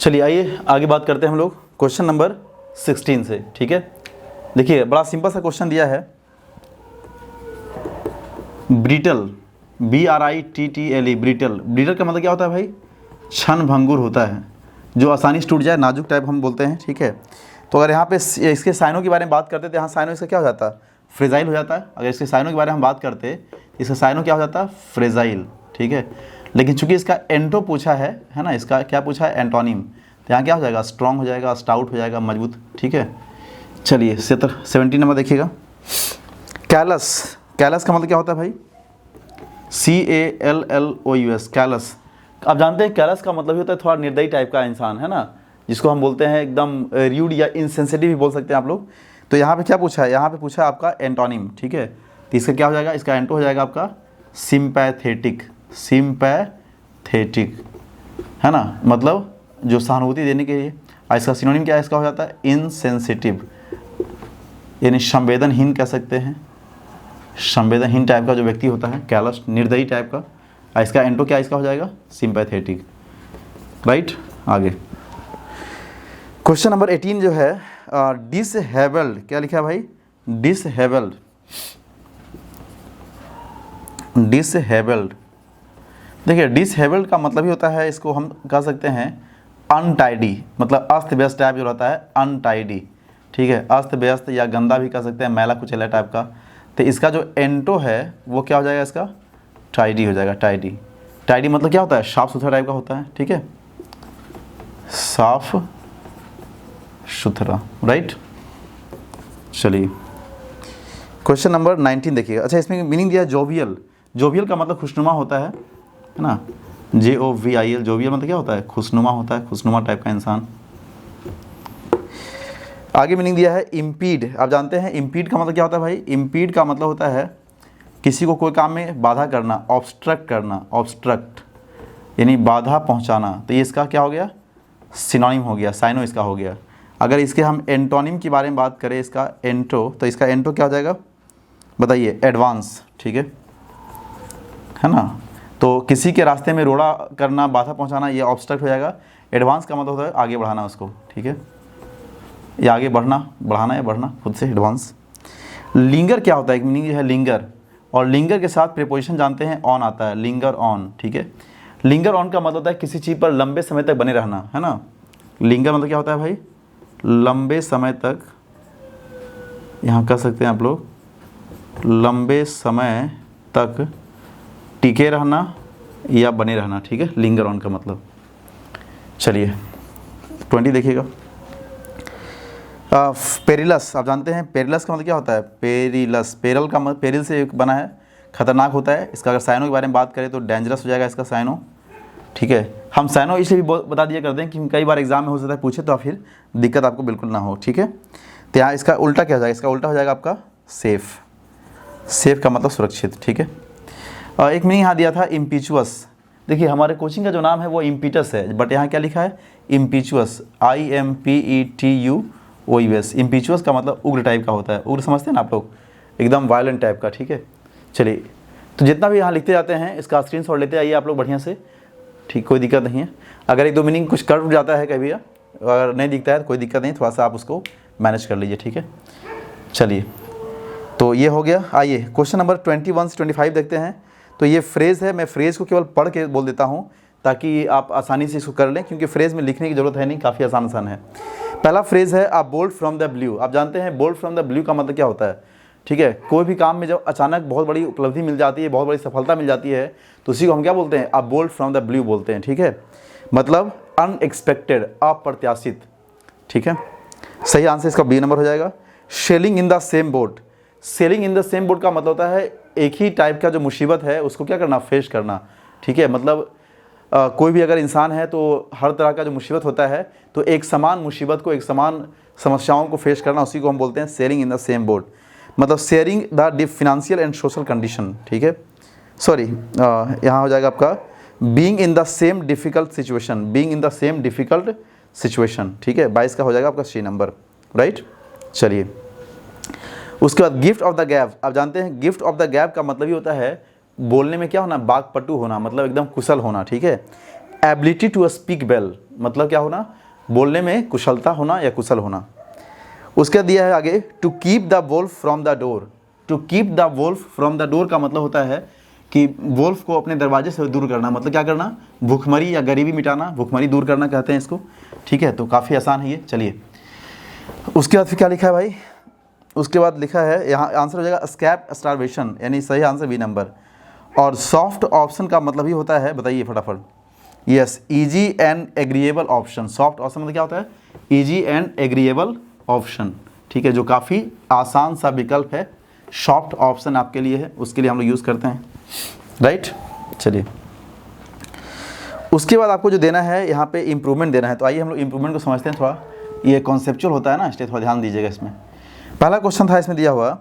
चलिए आइए आगे बात करते हैं हम लोग क्वेश्चन नंबर 16 से। ठीक है, देखिए बड़ा सिंपल सा क्वेश्चन दिया है। ब्रिटल, BRITTLE, ब्रिटल, ब्रिटल का मतलब क्या होता है भाई? क्षण भंगुर होता है, जो आसानी से टूट जाए, नाजुक टाइप हम बोलते हैं। ठीक है, तो अगर यहाँ पे इसके साइनों के बारे में बात करते तो यहाँ साइनों इसका क्या हो जाता है? फ्रेजाइल हो जाता है। अगर इसके साइनों के बारे में हम बात करते इसका साइनों क्या हो जाता है? फ्रेजाइल। ठीक है, लेकिन चूंकि इसका एंटो पूछा है ना, इसका क्या पूछा है? एंटोनिम। तो यहाँ क्या हो जाएगा? स्ट्रॉन्ग हो जाएगा, स्टाउट हो जाएगा, मजबूत। ठीक है, चलिए 17 नंबर देखिएगा। कैलस, कैलस का मतलब क्या होता है भाई? CALLOUS, callus. आप जानते हैं कैलस का मतलब ही होता है थोड़ा निर्दयी टाइप का इंसान, है ना, जिसको हम बोलते हैं एकदम र्यूड या इनसेंसिटिव भी बोल सकते हैं आप लोग। तो यहाँ पे क्या पूछा है? यहाँ पे पूछा है आपका एंटोनिम। ठीक है, तो इसका क्या हो जाएगा? इसका एंटो हो जाएगा आपका सिंपैथेटिक, सिंपैथेटिक, है ना, मतलब जो सहानुभूति देने के लिए। इसका सिनोनिम क्या है? इसका हो जाता है इनसेंसिटिव, यानी संवेदनहीन कह सकते हैं, संवेदनहीन टाइप का जो व्यक्ति होता है, कैलस, निर्दयी टाइप का। इसका एंटो क्या इसका हो जाएगा? सिंपैथेटिक। राइट, आगे क्वेश्चन नंबर 18 जो है डिसहेबल्ड, क्या लिखा है भाई? डिसहेबल्ड, डिसहेबल्ड। देखिए डिसहेबल्ड का मतलब ही होता है, इसको हम कह सकते हैं अनटाइडी, मतलब अस्त व्यस्त टाइप जो रहता है, अनटाइडी। ठीक है, अस्त व्यस्त या गंदा भी कह सकते हैं, मैला कुचैला टाइप का। तो इसका जो एंटो है वो क्या हो जाएगा? इसका टाइडी हो जाएगा, टाइडी। टाइडी मतलब क्या होता है? साफ सुथरा टाइप का होता है। ठीक है, साफ सुथरा। राइट, चलिए क्वेश्चन नंबर 19 देखिएगा। अच्छा, इसमें मीनिंग दिया है जोवियल। जोवियल का मतलब खुशनुमा होता है ना, JOVIL, जोवियल मतलब क्या होता है? खुशनुमा होता है, खुशनुमा टाइप का इंसान। आगे मीनिंग दिया है इम्पीड। आप जानते हैं इम्पीड का मतलब क्या होता है भाई? इम्पीड का मतलब होता है किसी को कोई काम में बाधा करना, ऑब्स्ट्रक्ट करना, ऑब्स्ट्रक्ट यानी बाधा पहुंचाना। तो ये इसका क्या हो गया? सिनोनिम हो गया, साइनो इसका हो गया। अगर इसके हम एंटोनिम के बारे में बात करें, इसका एंटो, तो इसका एंटो क्या हो जाएगा बताइए? एडवांस। ठीक है ना, तो किसी के रास्ते में रोड़ा करना, बाधा पहुंचाना, ये ऑब्स्ट्रक्ट हो जाएगा। एडवांस का मतलब होता है आगे बढ़ाना उसको। ठीक है, या आगे बढ़ना, बढ़ाना या बढ़ना खुद से, एडवांस। लिंगर क्या होता है? एक मीनिंग है लिंगर, और लिंगर के साथ प्रीपोजिशन जानते हैं ऑन आता है, लिंगर ऑन। ठीक है, लिंगर ऑन का मतलब होता है किसी चीज़ पर लंबे समय तक बने रहना, है ना। लिंगर मतलब क्या होता है भाई? लंबे समय तक, यहाँ कह सकते हैं आप लोग लंबे समय तक टिके रहना या बने रहना। ठीक है, लिंगर ऑन का मतलब। चलिए 20 देखिएगा। पेरिलस, आप जानते हैं पेरिलस का मतलब क्या होता है? पेरिलस, पेरल का मतलब पेरिल से बना है, खतरनाक होता है। इसका अगर साइनो के बारे में बात करें तो डेंजरस हो जाएगा इसका साइनो। ठीक है, हम साइनो इसलिए भी बता दिया करते हैं कि कई बार एग्जाम में हो सकता है पूछे, तो फिर दिक्कत आपको बिल्कुल ना हो। ठीक है, तो यहाँ इसका उल्टा क्या हो जाएगा? इसका उल्टा हो जाएगा आपका सेफ। सेफ का मतलब सुरक्षित। ठीक है, और एक मीनिंग यहाँ दिया था इम्पीचुअस। देखिए हमारे कोचिंग का जो नाम है वो इम्पीटस है, बट यहाँ क्या लिखा है? इम्पीचुअस, IMPETUOUS। इम्पीचुअस का मतलब उग्र टाइप का होता है। उग्र समझते हैं ना आप लोग, एकदम वायलेंट टाइप का। ठीक है, चलिए तो जितना भी यहाँ लिखते जाते हैं इसका स्क्रीनशॉट लेते आइए आप लोग बढ़िया से। ठीक, कोई दिक्कत नहीं है। अगर एक दो मीनिंग कुछ कर जाता है कभी, अगर नहीं दिखता है तो कोई दिक्कत नहीं, थोड़ा सा आप उसको मैनेज कर लीजिए। ठीक है, चलिए तो ये हो गया। आइए क्वेश्चन नंबर 21 से 25 देखते हैं। तो ये फ्रेज़ है, मैं फ्रेज़ को केवल पढ़ के बोल देता हूँ ताकि आप आसानी से इसको कर लें, क्योंकि फ्रेज़ में लिखने की ज़रूरत है नहीं, काफ़ी आसान है। पहला फ्रेज़ है अ बोल्ट फ्रॉम द ब्लू। आप जानते हैं बोल्ट फ्रॉम द ब्लू का मतलब क्या होता है? ठीक है, कोई भी काम में जब अचानक बहुत बड़ी उपलब्धि मिल जाती है, बहुत बड़ी सफलता मिल जाती है, तो उसी को हम क्या बोलते हैं? अ बोल्ट फ्रॉम द ब्लू बोलते हैं। ठीक है, मतलब अनएक्सपेक्टेड, अप्रत्याशित। ठीक है, सही आंसर इसका बी नंबर हो जाएगा। Selling in the same boat. Selling in the same boat का मतलब होता है एक ही टाइप का जो मुसीबत है उसको क्या करना? फेस करना। ठीक है, मतलब कोई भी अगर इंसान है तो हर तरह का जो मुसीबत होता है, तो एक समान मुसीबत को, एक समान समस्याओं को फेस करना, उसी को हम बोलते हैं sailing in the same boat. मतलब sharing the financial and social condition. ठीक है, सॉरी यहाँ हो जाएगा आपका being in the same difficult situation, being in the same difficult situation. ठीक है, 22 का हो जाएगा आपका सी नंबर। राइट, चलिए उसके बाद गिफ्ट ऑफ द गैप। आप जानते हैं गिफ्ट ऑफ द गैप का मतलब ही होता है बोलने में क्या होना? बाकपटु होना, मतलब एकदम कुशल होना। ठीक है, एबिलिटी टू स्पीक वेल, मतलब क्या होना, बोलने में कुशलता होना या कुशल होना। उसके दिया है आगे, to keep the wolf from the door. To keep the wolf from the door का मतलब होता है कि वोल्फ को अपने दरवाजे से दूर करना, मतलब क्या करना, भूखमरी या गरीबी मिटाना, भूखमरी दूर करना कहते हैं इसको, ठीक है। तो काफ़ी आसान है ये। चलिए उसके बाद फिर क्या लिखा है भाई, उसके बाद लिखा है यहाँ आंसर हो जाएगा स्कैप स्टारवेशन, यानी सही आंसर बी नंबर। और सॉफ्ट ऑप्शन का मतलब ही होता है, बताइए फटाफट। Yes, easy and agreeable option. Soft option मतलब क्या होता है, इजी एंड एग्रीएबल ऑप्शन, ठीक है, जो काफ़ी आसान सा विकल्प है, सॉफ्ट ऑप्शन आपके लिए है, उसके लिए हम लोग यूज़ करते हैं, राइट। चलिए उसके बाद आपको जो देना है यहाँ पे इम्प्रूवमेंट देना है, तो आइए हम लोग इम्प्रूवमेंट को समझते हैं थोड़ा। ये कॉन्सेप्चुअल होता है ना, इसलिए थोड़ा ध्यान दीजिएगा इसमें। पहला क्वेश्चन था इसमें दिया हुआ,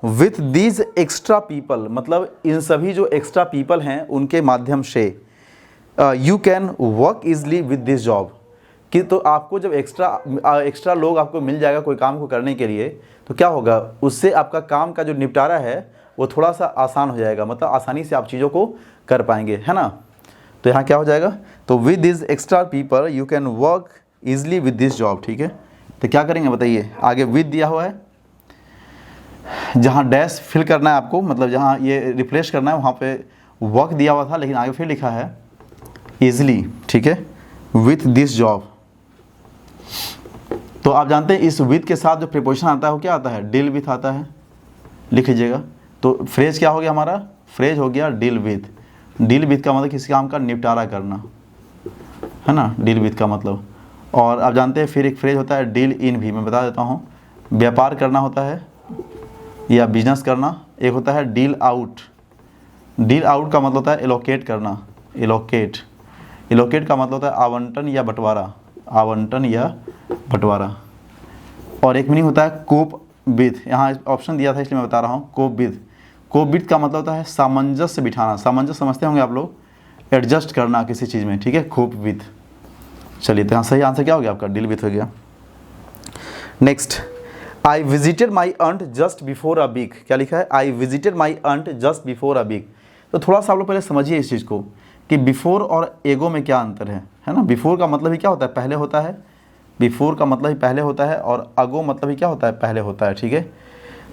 विथ दीज एक्स्ट्रा पीपल, मतलब इन सभी जो एक्स्ट्रा पीपल हैं उनके माध्यम से you can work easily with this job, कि तो आपको जब एक्स्ट्रा लोग आपको मिल जाएगा कोई काम को करने के लिए, तो क्या होगा, उससे आपका काम का जो निपटारा है वो थोड़ा सा आसान हो जाएगा, मतलब आसानी से आप चीज़ों को कर पाएंगे, है ना। तो यहाँ क्या हो जाएगा, तो with this extra people you can work easily with this job, ठीक है। तो क्या करेंगे बताइए, आगे विद दिया हुआ है, जहाँ डैश फिल करना है आपको, मतलब जहाँ ये रिप्लेस करना है वहाँ पे वर्क दिया हुआ था, लेकिन आगे फिर लिखा है ईजली, ठीक है, विथ दिस जॉब। तो आप जानते हैं इस विथ के साथ जो प्रीपोजिशन आता है वो क्या आता है, डील विथ आता है, लिख लीजिएगा। तो फ्रेज क्या हो गया हमारा, फ्रेज हो गया डील विथ। डील विथ का मतलब किसी काम का निपटारा करना, है ना, डील विथ का मतलब। और आप जानते हैं फिर एक फ्रेज होता है डील इन भी, मैं बता देता हूँ, व्यापार करना होता है या बिजनेस करना। एक होता है डील आउट। डील आउट का मतलब होता है एलोकेट करना, एलोकेट। एलोकेट का मतलब होता है आवंटन या बंटवारा, आवंटन या बंटवारा। और एक मीनिंग होता है कोप विथ, यहाँ ऑप्शन दिया था इसलिए मैं बता रहा हूँ, कोप विथ। कोप विथ का मतलब होता है सामंजस्य बिठाना, सामंजस्य समझते होंगे आप लोग, एडजस्ट करना किसी चीज़ में, ठीक है, कोप विथ। चलिए तो यहाँ सही आंसर क्या हो गया आपका, डील विथ हो गया। Next, I visited my aunt just before a week. क्या लिखा है, I visited my aunt just before a week. तो थोड़ा सा आप लोग पहले समझिए इस चीज़ को कि बिफोर और एगो में क्या अंतर है ना। बिफोर का मतलब ही क्या होता है, पहले होता है, बिफोर का मतलब ही पहले होता है, और अगो मतलब ही क्या होता है, पहले होता है, ठीक है।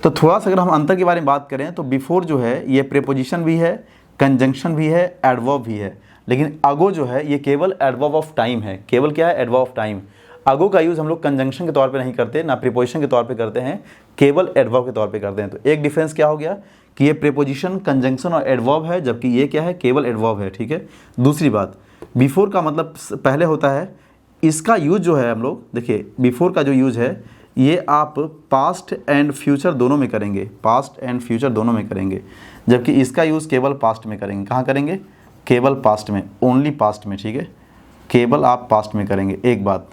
तो थोड़ा सा अगर हम अंतर के बारे में बात करें तो बिफोर जो है ये प्रीपोजिशन भी है, कंजंक्शन भी है, एडवर्ब भी है, लेकिन अगो जो है ये केवल एडवर्ब ऑफ टाइम है। केवल क्या है, एडवर्ब ऑफ टाइम। अगो का यूज़ हम लोग कंजंक्शन के तौर पे नहीं करते, ना प्रीपोजिशन के तौर पे करते हैं, केवल एडवर्ब के तौर पे करते हैं। तो एक डिफरेंस क्या हो गया कि ये प्रीपोजिशन, कंजंक्शन और एडवर्ब है, जबकि ये क्या है, केवल एडवर्ब है, ठीक है। दूसरी बात, बिफोर का मतलब पहले होता है, इसका यूज जो है हम लोग देखिए, बिफोर का जो यूज है ये आप पास्ट एंड फ्यूचर दोनों में करेंगे, पास्ट एंड फ्यूचर दोनों में करेंगे, जबकि इसका यूज़ केवल पास्ट में करेंगे। कहाँ करेंगे, केवल पास्ट में, ओनली पास्ट में, ठीक है, केवल आप पास्ट में करेंगे, एक बात,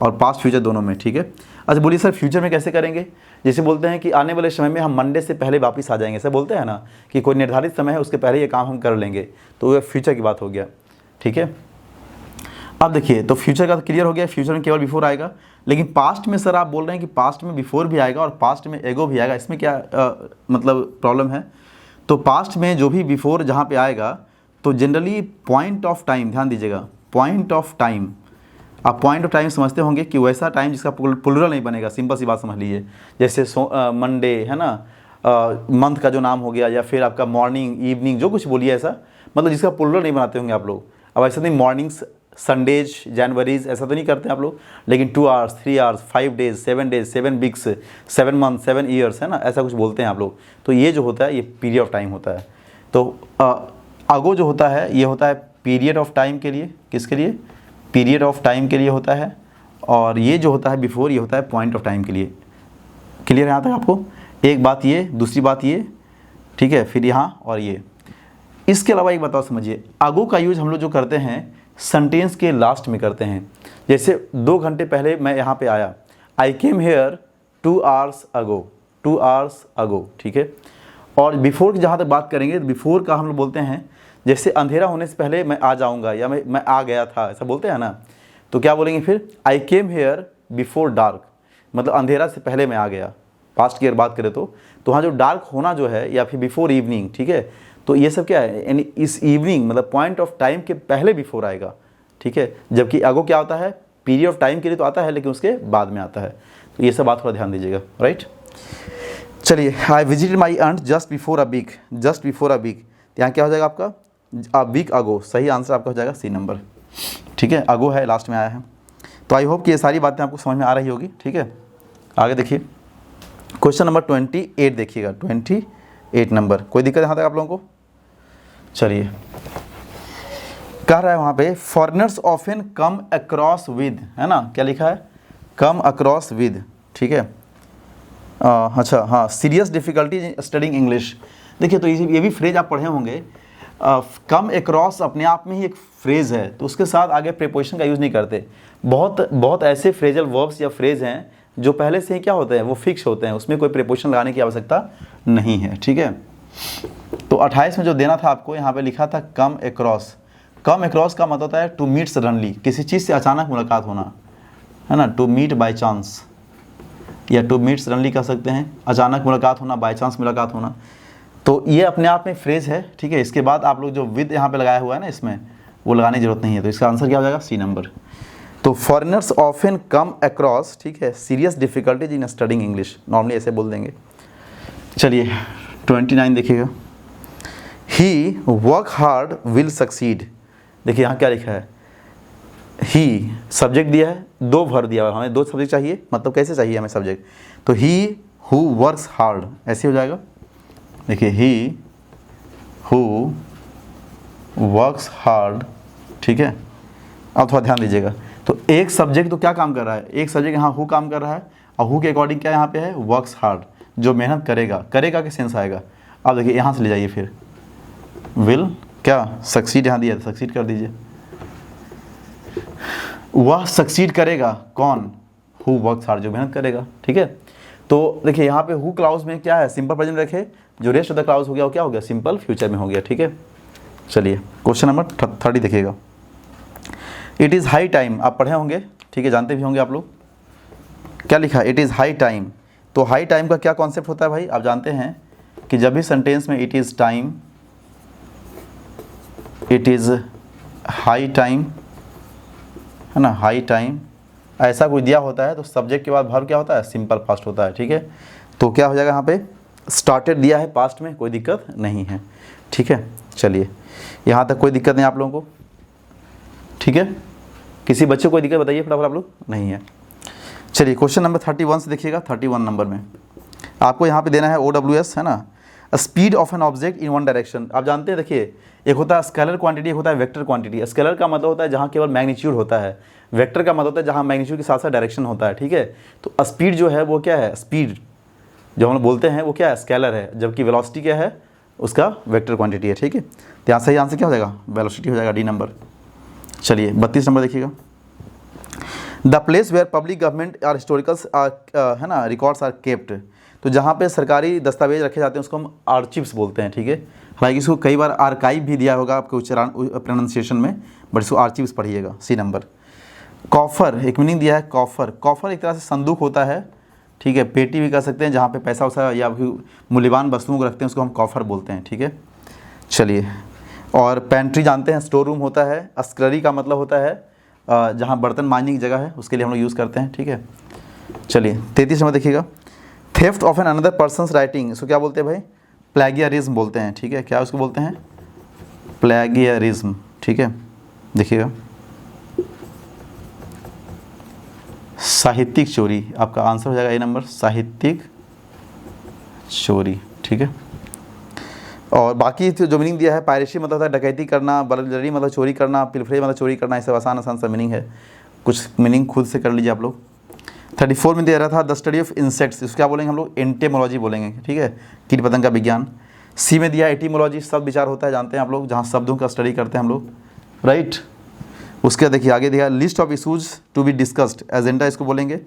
और पास्ट फ्यूचर दोनों में, ठीक है। अच्छा बोलिए सर फ्यूचर में कैसे करेंगे, जैसे बोलते हैं कि आने वाले समय में हम मंडे से पहले वापस आ जाएंगे, सर बोलते हैं ना कि कोई निर्धारित समय है उसके पहले ये काम हम कर लेंगे, तो ये फ्यूचर की बात हो गया, ठीक है। अब देखिए तो फ्यूचर का क्लियर हो गया, फ्यूचर में केवल बिफोर आएगा, लेकिन पास्ट में सर आप बोल रहे हैं कि पास्ट में बिफोर भी आएगा और पास्ट में एगो भी आएगा, इसमें क्या मतलब प्रॉब्लम है। तो पास्ट में जो भी बिफोर जहाँ पे आएगा तो जनरली पॉइंट ऑफ टाइम, ध्यान दीजिएगा, पॉइंट ऑफ टाइम, आप पॉइंट ऑफ टाइम समझते होंगे कि वैसा टाइम जिसका प्लुरल नहीं बनेगा, सिंपल सी बात समझ लीजिए, जैसे मंडे है ना, मंथ का जो नाम हो गया, या फिर आपका मॉर्निंग, इवनिंग, जो कुछ बोलिए ऐसा, मतलब जिसका प्लुरल नहीं बनाते होंगे आप लोग। अब ऐसा नहीं मॉर्निंग्स, संडेज, जनवरीज, ऐसा तो नहीं करते आप लोग, लेकिन 2 hours, 3 hours, 5 days, 7 days, 7 weeks, 7 month, 7 years, है ना, ऐसा कुछ बोलते हैं आप लोग। तो ये जो होता है ये पीरियड ऑफ टाइम होता है। तो अगो जो होता है ये होता है पीरियड ऑफ टाइम के लिए, किसके लिए, पीरियड ऑफ टाइम के लिए होता है, और ये जो होता है बिफोर ये होता है पॉइंट ऑफ टाइम के लिए। क्लियर है यहाँ तक आपको, एक बात ये, दूसरी बात ये, ठीक है, फिर यहाँ और ये। इसके अलावा एक बताओ समझिए, अगो का यूज हम लोग जो करते हैं सेंटेंस के लास्ट में करते हैं, जैसे 2 घंटे पहले मैं यहाँ पे आया, I came here 2 hours ago, 2 hours ago, ठीक है। और बिफोर की जहाँ तक बात करेंगे, बिफोर का हम लोग बोलते हैं जैसे अंधेरा होने से पहले मैं आ जाऊँगा, या मैं आ गया था, ऐसा बोलते हैं ना, तो क्या बोलेंगे फिर, आई केम हेयर बिफोर डार्क, मतलब अंधेरा से पहले मैं आ गया, पास्ट की अगर बात करें तो वहाँ जो डार्क होना जो है, या फिर बिफोर इवनिंग, ठीक है। तो ये सब क्या है, यानी इस इवनिंग मतलब पॉइंट ऑफ टाइम के पहले बिफोर आएगा, ठीक है, जबकि अगो क्या होता है, पीरियड ऑफ टाइम के लिए तो आता है लेकिन उसके बाद में आता है। तो ये सब बात थोड़ा ध्यान दीजिएगा, राइट। चलिए, I visited my aunt just before a week, just before a week, यहाँ क्या हो जाएगा आपका, अ वीक अगो, सही आंसर आपका हो जाएगा सी नंबर, ठीक है, अगो है, लास्ट में आया है। तो आई होप कि ये सारी बातें आपको समझ में आ रही होगी, ठीक है। आगे देखिए, क्वेश्चन नंबर 28 देखिएगा, 28 नंबर, कोई दिक्कत यहाँ तक आप लोगों को? चलिए, कह रहा है वहाँ पे foreigners often come across with, है ना, क्या लिखा है, कम अक्रॉस विद, ठीक है। अच्छा, हाँ, सीरियस डिफिकल्टी स्टडिंग इंग्लिश। देखिए, तो ये भी फ्रेज आप पढ़े होंगे, कम अक्रॉस अपने आप में ही एक फ्रेज़ है, तो उसके साथ आगे प्रीपोजिशन का यूज़ नहीं करते। बहुत ऐसे फ्रेजल वर्ब्स या फ्रेज हैं जो पहले से ही क्या होते हैं, वो फिक्स होते हैं, उसमें कोई प्रीपोजिशन लगाने की आवश्यकता नहीं है, ठीक है। तो 28 में जो देना था आपको, यहाँ पे लिखा था कम अक्रॉस। कम अक्रॉस का मतलब होता है टू मीट सडनली, किसी चीज़ से अचानक मुलाकात होना, है ना, टू मीट बाय चांस, या टू मीट सडनली कह सकते हैं, अचानक मुलाकात होना, बाय चांस मुलाकात होना। तो ये अपने आप में फ्रेज है, ठीक है। इसके बाद आप लोग जो विद यहाँ पे लगाया हुआ है ना, इसमें वो लगाने की जरूरत नहीं है, तो इसका आंसर क्या हो जाएगा, सी नंबर। तो फॉरेनर्स ऑफन कम अक्रॉस, ठीक है, serious difficulties in studying English, normally ऐसे बोल देंगे। चलिए, 29 देखिएगा, ही वर्क हार्ड विल सक्सीड। देखिए यहाँ क्या लिखा है, ही सब्जेक्ट दिया है, दो वर्ब दिया हुआ है, हमें दो सब्जेक्ट चाहिए, मतलब कैसे चाहिए हमें सब्जेक्ट, तो ही हु वर्क्स हार्ड ऐसे हो जाएगा। देखिए, ही हु वर्क्स हार्ड, ठीक है। अब थोड़ा ध्यान दीजिएगा, तो एक सब्जेक्ट तो क्या काम कर रहा है, एक सब्जेक्ट यहाँ हु काम कर रहा है, और हु के अकॉर्डिंग क्या यहाँ पे है, वर्क्स हार्ड, जो मेहनत करेगा, करेगा के सेंस आएगा। अब देखिए यहाँ से ले जाइए, फिर विल क्या सक्सीड यहाँ दिया, सक्सीड कर दीजिए, वह सक्सीड करेगा, कौन, हु वर्क्स हार्ड, जो मेहनत करेगा, ठीक है। तो देखिए यहाँ पे हु क्लाउज में क्या है, सिंपल प्रेजेंट रखे, जो रेस्ट ऑफ द क्लाउज हो गया वो क्या हो गया, सिंपल फ्यूचर में हो गया, ठीक है। चलिए, क्वेश्चन नंबर 30 देखिएगा, इट इज़ हाई टाइम, आप पढ़े होंगे, ठीक है, जानते भी होंगे आप लोग, क्या लिखा है, इट इज़ हाई टाइम। तो हाई टाइम का क्या कॉन्सेप्ट होता है भाई, आप जानते हैं कि जब भी सेंटेंस में it is time, it is high time, है ना, हाई टाइम, ऐसा कुछ दिया होता है तो सब्जेक्ट के बाद वर्ब क्या होता है, सिंपल पास्ट होता है, ठीक है। तो क्या हो जाएगा यहाँ पे, स्टार्टेड दिया है पास्ट में, कोई दिक्कत नहीं है, ठीक है। चलिए, यहाँ तक कोई दिक्कत नहीं आप लोगों को, ठीक है, किसी बच्चे को कोई दिक्कत बताइए फटाफट, आप लोग नहीं है। चलिए, क्वेश्चन नंबर 31 से देखिएगा, 31 नंबर में आपको यहाँ पे देना है OWS, है ना, speed of an object in one direction. आप जानते हैं, देखिए, एक होता है स्केलर क्वांटिटी, एक होता है वेक्टर क्वांटिटी। स्केलर का मतलब होता है जहाँ केवल मैग्नीट्यूड होता है, वेक्टर का मतलब होता है जहाँ मैग्नीट्यूड के साथ साथ डायरेक्शन होता है, ठीक है। तो स्पीड जो है वो क्या है, स्पीड जो हम लोग बोलते हैं वो क्या है, स्केलर है, जबकि वेलोसिटी क्या है, उसका वेक्टर क्वांटिटी है, ठीक है। तो यहाँ सही आंसर क्या हो जाएगा, वेलोसिटी हो जाएगा, डी नंबर। चलिए, 32 नंबर देखिएगा, the place where public government are historicals है ना, रिकॉर्ड्स आर केप्ट। तो जहाँ पे सरकारी दस्तावेज रखे जाते हैं उसको हम आर्चिव्स बोलते हैं, ठीक है। हालांकि इसको कई बार आर्काइव भी दिया होगा आपके उच्चारण प्रोनाउंसिएशन में, बट इसको आर्चिव्स पढ़िएगा, सी नंबर। कॉफर, एक मीनिंग दिया है कॉफर, कॉफर एक तरह से संदूक होता है, ठीक है, पेटी भी कह सकते हैं, जहाँ पे पैसा वैसा या मूल्यवान वस्तुओं को रखते हैं उसको हम कॉफर बोलते हैं, ठीक है। चलिए, और पेंट्री जानते हैं, स्टोर रूम होता है। स्क्ररी का मतलब होता है जहाँ बर्तन मांजने की जगह है, उसके लिए हम लोग यूज़ करते हैं, ठीक है। चलिए, 33 नंबर देखिएगा, theft of an another persons writing, इसको क्या बोलते हैं भाई, प्लेगियरिज्म बोलते हैं, ठीक है। क्या उसको बोलते हैं, प्लेगियरिज्म, ठीक है। देखिएगा, साहित्यिक चोरी, आपका आंसर हो जाएगा ए नंबर, साहित्यिक चोरी, ठीक है। और बाकी जो मीनिंग दिया है, पायरेसी मतलब होता है डकैती करना, बर्गलरी मतलब चोरी करना, पिलफरेज मतलब चोरी करना, ये सब आसान सा मीनिंग है, कुछ मीनिंग खुद से कर लीजिए आप लोग। 34 में दे रहा था द स्टडी ऑफ इंसेक्ट्स, इसको क्या बोलेंगे हम लोग, एंटेमोलॉजी बोलेंगे, ठीक है, कीट पतंग का विज्ञान। सी में दिया एटीमोलॉजी, शब्द विचार होता है, जानते हैं आप लोग, जहाँ शब्दों का स्टडी करते हैं हम लोग, राइट। उसके देखिए आगे दिया list of issues to be discussed, agenda इसको बोलेंगे,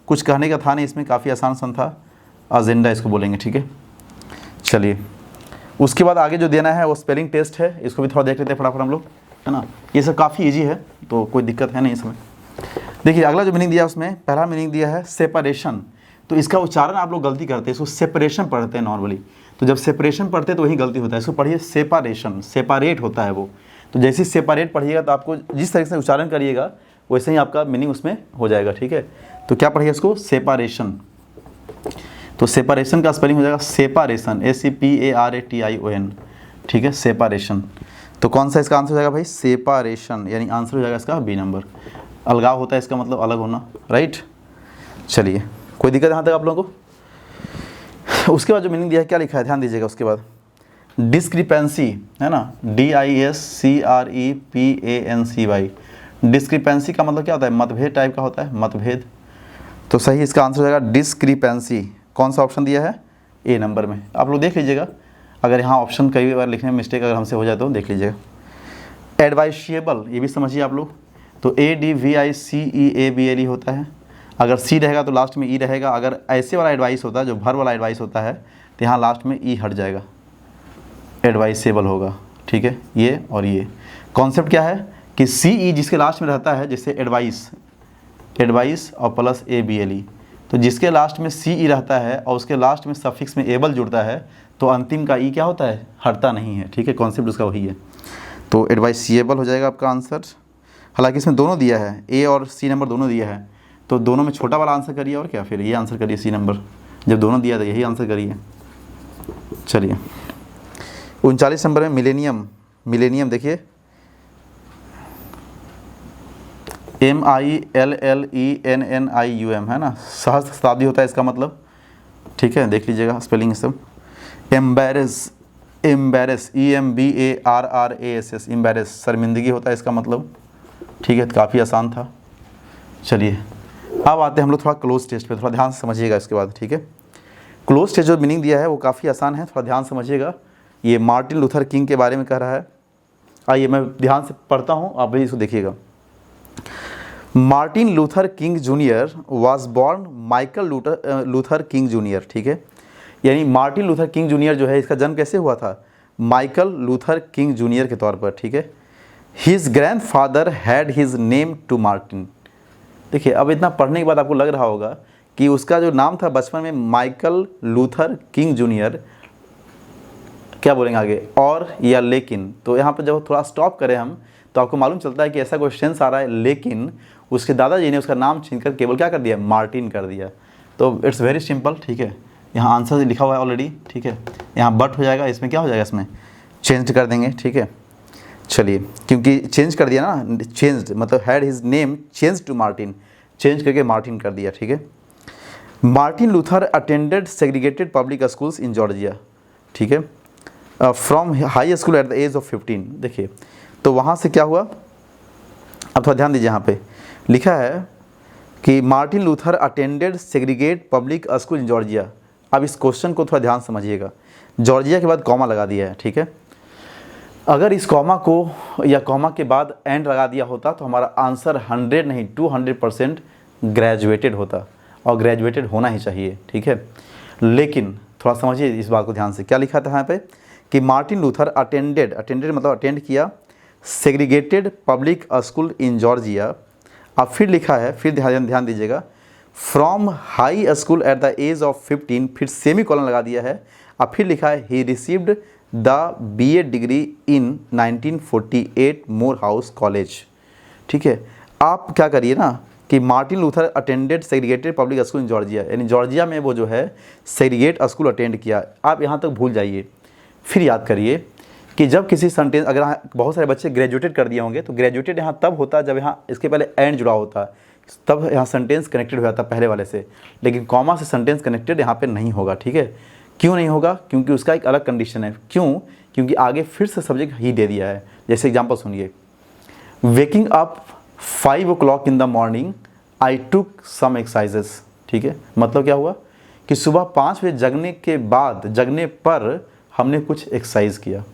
कुछ कहने का था नहीं इसमें, काफ़ी आसान सन था, एजेंडा इसको बोलेंगे, ठीक है। चलिए, उसके बाद आगे जो देना है वो स्पेलिंग टेस्ट है, इसको भी थोड़ा देख लेते हैं फटाफट हम लोग, है ना। ये सब काफ़ी ईजी है, तो कोई दिक्कत है नहीं इसमें। देखिए, अगला जो मीनिंग दिया उसमें पहला मीनिंग दिया है सेपरेशन, तो इसका उच्चारण आप लोग गलती करते हैं, इसको सेपरेशन पढ़ते हैं नॉर्मली, तो जब सेपरेशन पढ़ते हैं तो वही गलती होता है, इसको पढ़िए सेपरेशन, सेपरेट होता है वो, तो जैसे ही सेपरेट पढ़िएगा तो आपको जिस तरीके से उच्चारण करिएगा वैसे ही आपका मीनिंग उसमें हो जाएगा, ठीक है। तो क्या पढ़िएगा इसको, सेपारेशन। तो सेपारेशन का स्पेलिंग हो जाएगा सेपारेशन, SEPARATION, ठीक है, सेपारेशन। तो कौन सा इसका आंसर हो जाएगा भाई, सेपारेशन, यानी आंसर हो जाएगा इसका बी नंबर। अलगाव होता है इसका मतलब अलग होना, राइट। चलिए, कोई दिक्कत यहाँ तक आप लोगों को। उसके बाद जो मीनिंग दिया है क्या लिखा है, ध्यान दीजिएगा। उसके बाद डिस्क्रिपेंसी है ना, DISCREPANCY। डिस्क्रिपेंसी का मतलब क्या होता है, मतभेद टाइप का होता है, मतभेद। तो सही इसका आंसर हो जाएगा डिस्क्रिपेंसी। कौन सा ऑप्शन दिया है, ए नंबर में। आप लोग देख लीजिएगा, अगर यहाँ ऑप्शन कई बार लिखने में मिस्टेक अगर हमसे हो जाए तो देख लीजिएगा। एडवाइसेबल, ये भी समझिए आप लोग। तो ADVICEABLE होता है। अगर सी रहेगा तो लास्ट में ई रहेगा। अगर ऐसे वाला एडवाइस होता है, जो भर वाला एडवाइस होता है, तो यहाँ लास्ट में ई हट जाएगा, एडवाइसेबल होगा, ठीक है। ये और ये कॉन्सेप्ट क्या है कि CE जिसके लास्ट में रहता है, जैसे एडवाइस, एडवाइस और प्लस ABLE, तो जिसके लास्ट में CE रहता है और उसके लास्ट में सफिक्स में एबल जुड़ता है तो अंतिम का ई क्या होता है, हटता नहीं है, ठीक है। कॉन्सेप्ट उसका वही है। तो एडवाइसेबल हो जाएगा आपका आंसर। हालांकि इसमें दोनों दिया है, ए और सी नंबर दोनों दिया है, तो दोनों में छोटा वाला आंसर करिए और क्या, फिर ये आंसर करिए सी नंबर। जब दोनों दिया था यही आंसर करिए। चलिए 39 नंबर में मिलेनियम। मिलेनियम देखिए, MILLENNIUM है ना, सहस्त्र शताब्दी होता है इसका मतलब, ठीक है। देख लीजिएगा स्पेलिंग सब। एम्बेरस, एम्बेरस EMBARRASS, एम्बेरस शर्मिंदगी होता है इसका मतलब, ठीक है। काफ़ी आसान था। चलिए अब आते हैं हम लोग थोड़ा क्लोज टेस्ट पे, थोड़ा ध्यान से समझिएगा इसके बाद, ठीक है। क्लोज टेस्ट जो मीनिंग दिया है वो काफ़ी आसान है, थोड़ा ध्यान समझिएगा। ये मार्टिन लूथर किंग के बारे में कह रहा है। आइए मैं ध्यान से पढ़ता हूँ, आप भी इसको देखिएगा। Martin Luther king junior was born Michael Luther king junior, ठीक है। यानी मार्टिन लूथर किंग जूनियर जो है, इसका जन्म कैसे हुआ था, माइकल लूथर किंग जूनियर के तौर पर, ठीक है। His grandfather had his name to Martin. देखिए अब इतना पढ़ने के बाद आपको लग रहा होगा कि उसका जो नाम था बचपन में माइकल लूथर किंग जूनियर, क्या बोलेंगे आगे, और या लेकिन। तो यहाँ पर जब थोड़ा स्टॉप करें हम तो आपको मालूम चलता है कि ऐसा क्वेश्चन आ रहा है, लेकिन उसके दादाजी ने उसका नाम छीनकर केवल क्या कर दिया, मार्टिन कर दिया। तो इट्स वेरी सिंपल, ठीक है। यहाँ आंसर लिखा हुआ है ऑलरेडी, ठीक है। यहाँ बट हो जाएगा, इसमें क्या हो जाएगा, इसमें चेंज कर देंगे, ठीक है। चलिए क्योंकि चेंज कर दिया ना, चेंज मतलब had his name change to Martin, change करके मार्टिन कर दिया, ठीक है। Martin Luther attended segregated public schools in Georgia, ठीक है, from high school at the age of 15। देखिए तो वहाँ से क्या हुआ, अब थोड़ा ध्यान दीजिए। यहाँ पे लिखा है कि Martin Luther attended segregate public school in Georgia. अब इस क्वेश्चन को थोड़ा ध्यान समझिएगा। जॉर्जिया के बाद कॉमा लगा दिया है, ठीक है। अगर इस कॉमा को या कॉमा के बाद एंड लगा दिया होता तो हमारा आंसर 100 नहीं 200% ग्रेजुएटेड होता, और ग्रेजुएटेड होना ही चाहिए, ठीक है। लेकिन थोड़ा समझिए इस बात को ध्यान से, क्या लिखा था यहाँ पे कि मार्टिन लूथर अटेंडेड, अटेंडेड मतलब अटेंड किया, segregated public school in Georgia. अब फिर लिखा है, फिर ध्यान दीजिएगा, from high school at the age of 15, फिर सेमी कॉलन लगा दिया है। अब फिर लिखा है he received the BA degree in 1948 more house college, ठीक है। आप क्या करिए ना कि Martin Luther attended segregated public school in Georgia, यानी जॉर्जिया में वो जो है सेग्रीगेट स्कूल अटेंड किया। आप यहाँ तक भूल जाइए, फिर याद करिए कि जब किसी सेंटेंस, अगर बहुत सारे बच्चे ग्रेजुएटेड कर दिए होंगे तो ग्रेजुएटेड यहाँ तब होता जब यहाँ इसके पहले एंड जुड़ा होता, तब यहाँ सेंटेंस कनेक्टेड हो जाता पहले वाले से। लेकिन कॉमा से सेंटेंस कनेक्टेड यहाँ पे नहीं होगा, ठीक है। क्यों नहीं होगा, क्योंकि उसका एक अलग कंडीशन है। क्यों, क्योंकि आगे फिर से सब्जेक्ट ही दे दिया है। जैसे एग्जाम्पल सुनिए, waking up 5 o'clock in the morning I took some exercises, ठीक है। मतलब क्या हुआ कि सुबह 5 बजे जगने के बाद, जगने पर हमने कुछ एक्सरसाइज किया।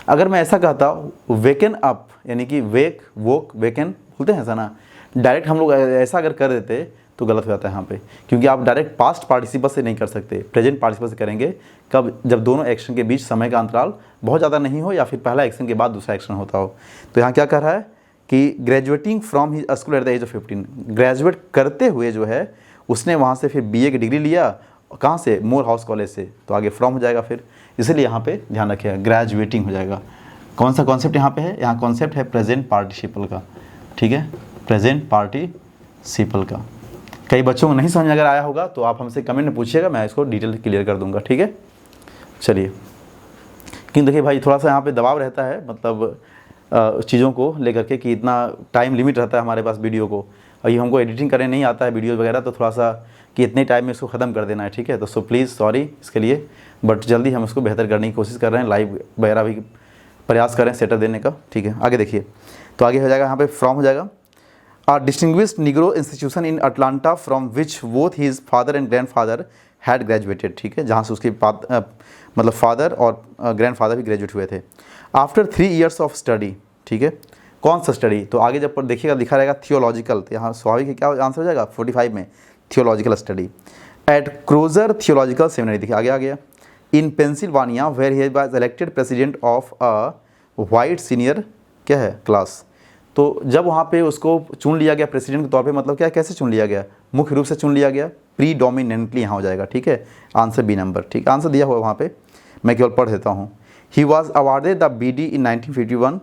अगर मैं ऐसा कहता वेकन अप, यानी कि वेक, वोक, वेकन बोलते हैं ऐसा ना, डायरेक्ट हम लोग ऐसा अगर कर देते तो गलत हो जाता है यहाँ पे, क्योंकि आप डायरेक्ट पास्ट पार्टिसिपल से नहीं कर सकते, प्रेजेंट पार्टिसिपल से करेंगे। कब, जब दोनों एक्शन के बीच समय का अंतराल बहुत ज़्यादा नहीं हो या फिर पहला एक्शन के बाद दूसरा एक्शन होता हो। तो यहाँ क्या कह रहा है कि graduating from his school at the age of 15, graduate करते हुए जो है उसने वहाँ से फिर BA की डिग्री लिया, कहाँ से, मोर हाउस कॉलेज से। तो आगे फ्रॉम हो जाएगा फिर, इसलिए यहाँ पे ध्यान रखिएगा ग्रेजुएटिंग हो जाएगा। कौन सा कॉन्सेप्ट यहाँ पे है, यहाँ कॉन्सेप्ट है प्रेजेंट पार्टिसिपल का, ठीक है, प्रेजेंट पार्टिसिपल का। कई बच्चों को नहीं समझ अगर आया होगा तो आप हमसे कमेंट में पूछिएगा, मैं इसको डिटेल क्लियर कर दूंगा, ठीक है। चलिए, क्योंकि देखिए भाई थोड़ा सा यहाँ पे दबाव रहता है, मतलब चीज़ों को लेकर के कि इतना टाइम लिमिट रहता है हमारे पास वीडियो को, और ये हमको एडिटिंग करने नहीं आता है वीडियो वगैरह, तो थोड़ा सा कि इतने टाइम में इसको ख़त्म कर देना है, ठीक है। तो प्लीज़ सॉरी इसके लिए, बट जल्दी हम इसको बेहतर करने की कोशिश कर रहे हैं, लाइव वगैरह भी प्रयास करें सेटअप देने का, ठीक है। आगे देखिए, तो आगे हो जाएगा यहाँ पे फ्रॉम हो जाएगा, A distinguished Negro institution in Atlanta from which both his father and grandfather had graduated, ठीक है, जहाँ से उसके मतलब फादर और ग्रैंडफादर भी ग्रेजुएट हुए थे। आफ्टर 3 years ऑफ स्टडी, ठीक है, कौन सा स्टडी, तो आगे जब पर देखिएगा लिखा रहेगा थियोलॉजिकल, तो यहाँ स्वाभाविक है क्या आंसर हो जाएगा 45 में, theological study at Crozer theological seminary, देखिए आगे आ गया, in Pennsylvania where he was elected president of a white senior क्या है क्लास। तो जब वहाँ पे उसको चुन लिया गया प्रेसिडेंट के तौर पे, मतलब क्या, कैसे चुन लिया गया, मुख्य रूप से चुन लिया गया, प्रीडोमिनेंटली यहाँ हो जाएगा, ठीक है, आंसर बी नंबर, ठीक, आंसर दिया हुआ वहाँ पे, मैं केवल पढ़ देता हूँ। He was awarded the BD इन 1951,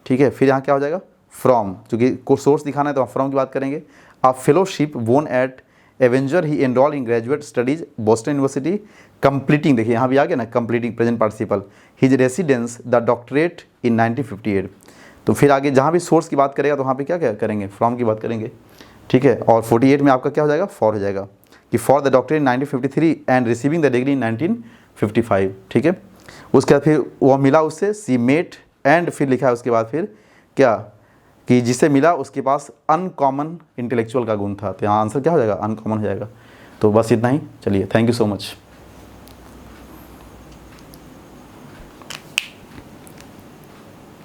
ठीक है, फिर यहाँ क्या हो जाएगा फ्रॉम, चूँकि को सोर्स दिखाना है तो फ्रॉम की बात करेंगे। A fellowship won at Avenger he enrol in graduate studies Boston University, completing, देखिए यहाँ भी आ गया ना completing present participle, his residence the doctorate in 1958। तो फिर आगे जहाँ भी सोर्स की बात करेगा तो वहाँ पे क्या करेंगे, फ्रॉम की बात करेंगे, ठीक है। और 48 में आपका क्या हो जाएगा, फॉर हो जाएगा, कि for the doctorate in 1953 and receiving the degree in 1955, ठीक है। उसके बाद फिर वो मिला उससे, सी मेट एंड फिर लिखा है उसके बाद फिर क्या, कि जिसे मिला उसके पास अनकॉमन इंटेलेक्चुअल का गुण था, तो यहाँ आंसर क्या हो जाएगा, अनकॉमन हो जाएगा। तो बस इतना ही, चलिए, थैंक यू सो मच।